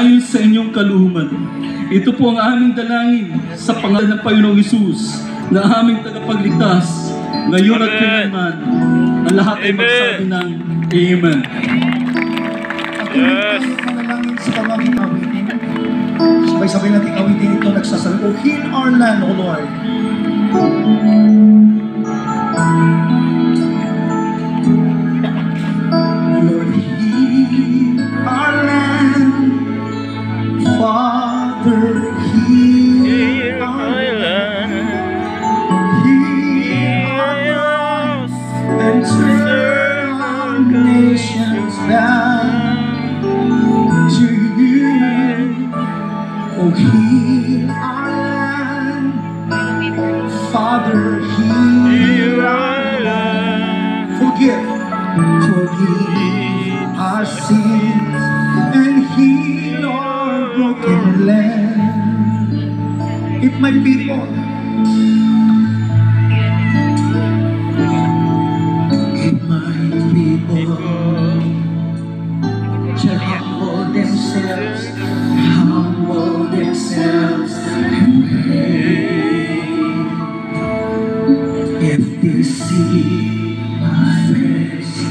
ayon sa inyong kalooban. Ito po ang aming dalangin sa pangalan ng Panginoong Hesus na aming tagapagligtas, ngayon at kailanman. Ang lahat ay magsabi ng Amen. Yes. Manalangin sa pamamagitan ng awitin. Sabay-sabay natin awitin ito nagsasabi, "O heal our land, O Lord." Lord, heal our land. Father, heal our land. Heal our land and turn our nations back to you. Oh, heal our land. Father, heal our land. Forgive our sins and heal our broken land. If my people shall humble themselves and pray. If they see my face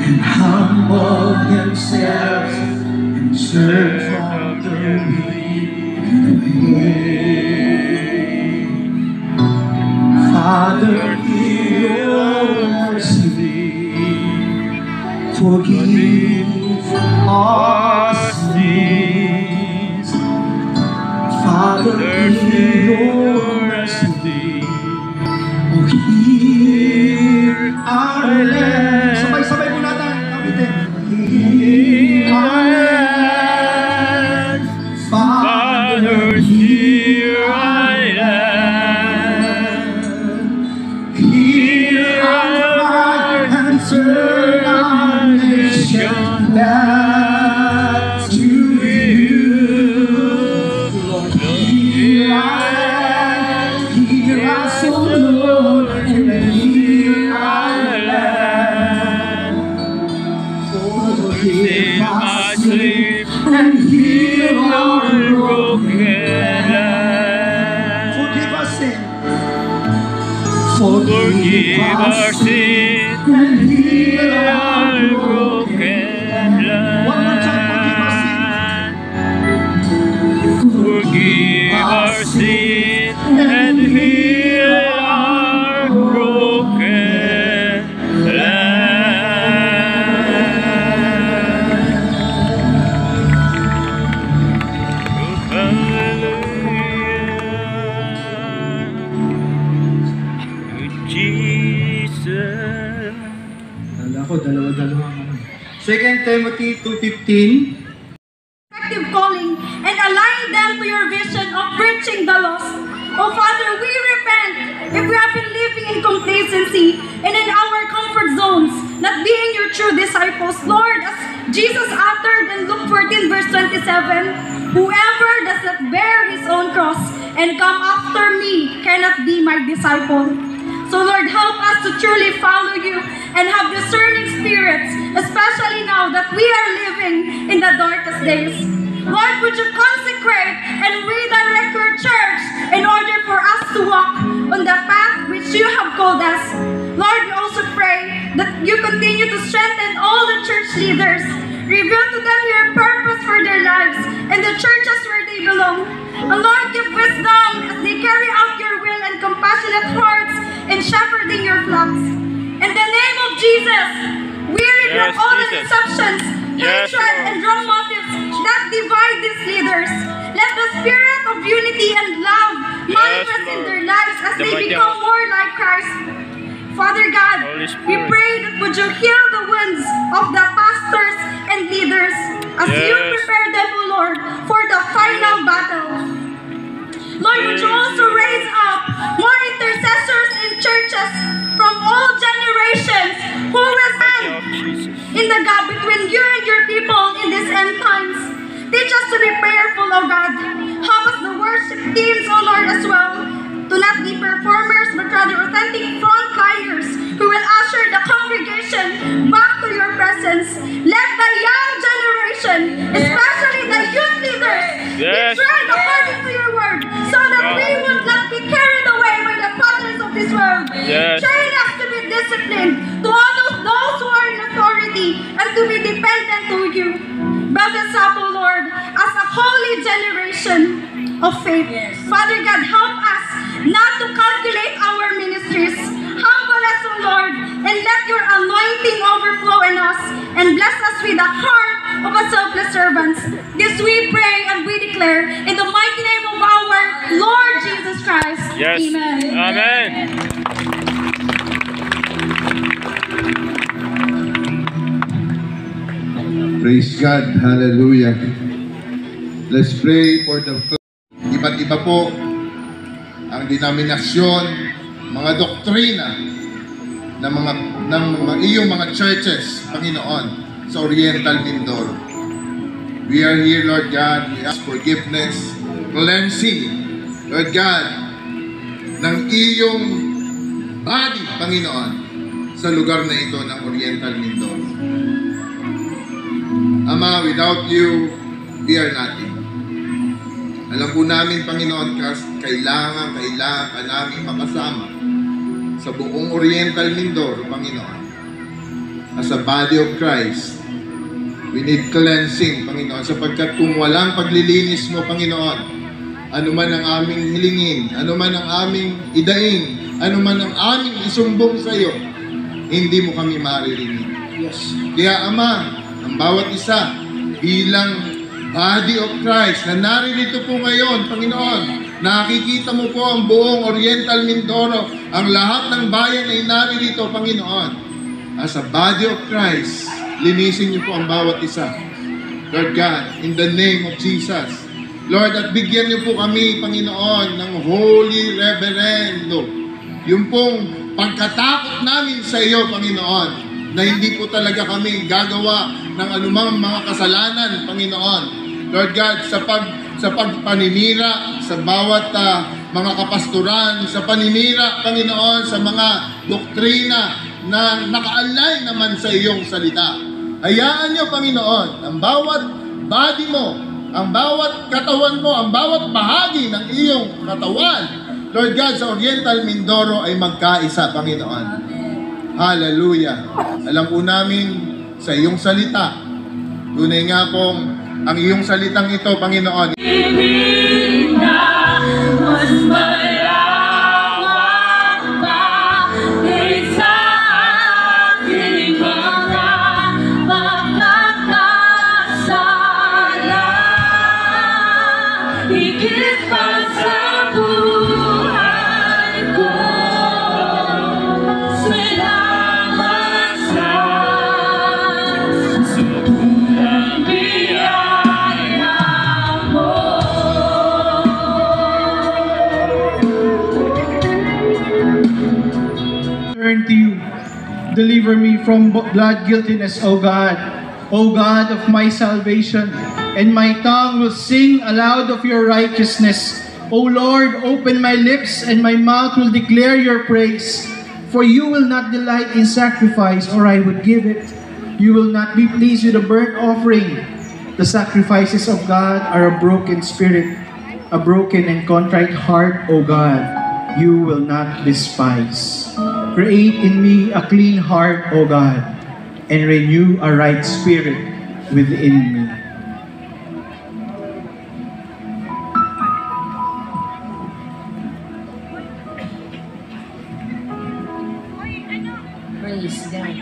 and humble themselves and turn from the wicked way. Father, in your mercy, forgive our sins. Father, in your mercy, oh, heal our land. Sabay-sabay po natin. Heal our land. Father, heal our land. Heal our land and turn our nation back to you. Lord, heal our land. Heal us, O Lord, and heal our land. Forgive our sin and heal our broken land. Forgive our sin. Forgive our sin and heal our broken land. One more time, forgive our sin and heal our broken land. Jesus. Kala ko, dalawa-dalawa naman. 2 Timothy 2:15. Active calling and align them to your vision of preaching the lost. Oh Father, we repent if we have been living in complacency and in our comfort zones, not being your true disciples. Lord, as Jesus uttered in Luke 14 verse 27, whoever does not bear his own cross and come after me cannot be my disciple. So Lord, help us to truly follow you and have discerning spirits, especially now that we are living in the darkest days. Lord, would you consecrate and redirect your church in order for us to walk on the path which you have called us. Lord, we also pray that you continue to strengthen all the church leaders. Reveal to them your purpose for their lives and the churches where they belong. And Lord, give wisdom as they carry out your will and compassionate hearts in shepherding your flocks. In the name of Jesus, we regret all the deceptions, hatred, and wrong motives that divide these leaders. Let the spirit of unity and love manifest in their lives as they become more like Christ. Father God, we pray that would you heal the wounds of the pastors and leaders as you prepare them, O Lord, for the final battle. Lord, would you also raise up more intercessors in churches from all generations who will stand in the gap between you and your people in these end times. Teach us to be prayerful, O God. Help us the worship teams, O Lord, as well, to not be performers, but rather authentic frontliners who will usher the congregation back to your presence. Let the young generation, especially the youth leaders. Yes. Be trained according to your word, so that we would not be carried away by the patterns of this world. Yes. Train us to be disciplined, to honor those who are in authority, and to be dependent to you. Build us up, O Lord, as a holy generation of faith. Father God, help us not to calculate our ministries. Humble us, O Lord, and let your anointing overflow in us, and bless us with the heart of a selfless servant. This we pray and we declare in the mighty name of our Lord Jesus Christ. Yes. Amen. Amen. Praise God. Hallelujah. Let's pray for the iba't iba po ang denominasyon, mga doktrina ng mga iyong mga churches, Panginoon, sa Oriental Mindoro. We are here, Lord God. We ask forgiveness, cleansing, Lord God, ng iyong body, Panginoon, sa lugar na ito ng Oriental Mindoro. Ama, without you, we are nothing. Alam po namin, Panginoon, kailangan ka namin makasama sa buong Oriental Mindoro, Panginoon. As a body of Christ, we need cleansing, Panginoon, sapagkat kung walang paglilinis mo, Panginoon, ano man ang aming hilingin, ano man ang aming idaing, ano man ang aming isumbong sa iyo, hindi mo kami maririnig. Yes. Kaya, Ama, ang bawat isa bilang body of Christ na naririto po ngayon, Panginoon, nakikita mo po ang buong Oriental Mindoro, ang lahat ng bayan ay naririto, Panginoon. As a body of Christ, linisin niyo po ang bawat isa. Lord God, in the name of Jesus. Lord, at bigyan niyo po kami, Panginoon, ng holy reverendo. Yung pong pagkatakot namin sa iyo, Panginoon, na hindi po talaga kami gagawa ng anumang mga kasalanan, Panginoon. Lord God, sa pagpaninira, sa bawat mga kapasturan, sa paninira, Panginoon, sa mga doktrina na nakaalay naman sa iyong salita. Hayaan niyo, Panginoon, ang bawat body mo, ang bawat katawan mo, ang bawat bahagi ng iyong katawan, Lord God, sa Oriental Mindoro ay magkaisa, Panginoon. Hallelujah. Alam po namin sa iyong salita, tunay nga pong ang iyong salitang ito, Panginoon, Mas malawak pa kaysa aking mga pagkakasala, higit pa sa buhay ko. Salamat sa sobrang biyaya mo. Turn to you. Deliver me from blood guiltiness, O God of my salvation, and my tongue will sing aloud of your righteousness. O Lord, open my lips, and my mouth will declare your praise. For you will not delight in sacrifice, or I would give it. You will not be pleased with a burnt offering. The sacrifices of God are a broken spirit, a broken and contrite heart, O God, you will not despise. Create in me a clean heart, O God, and renew a right spirit within me. Praise God.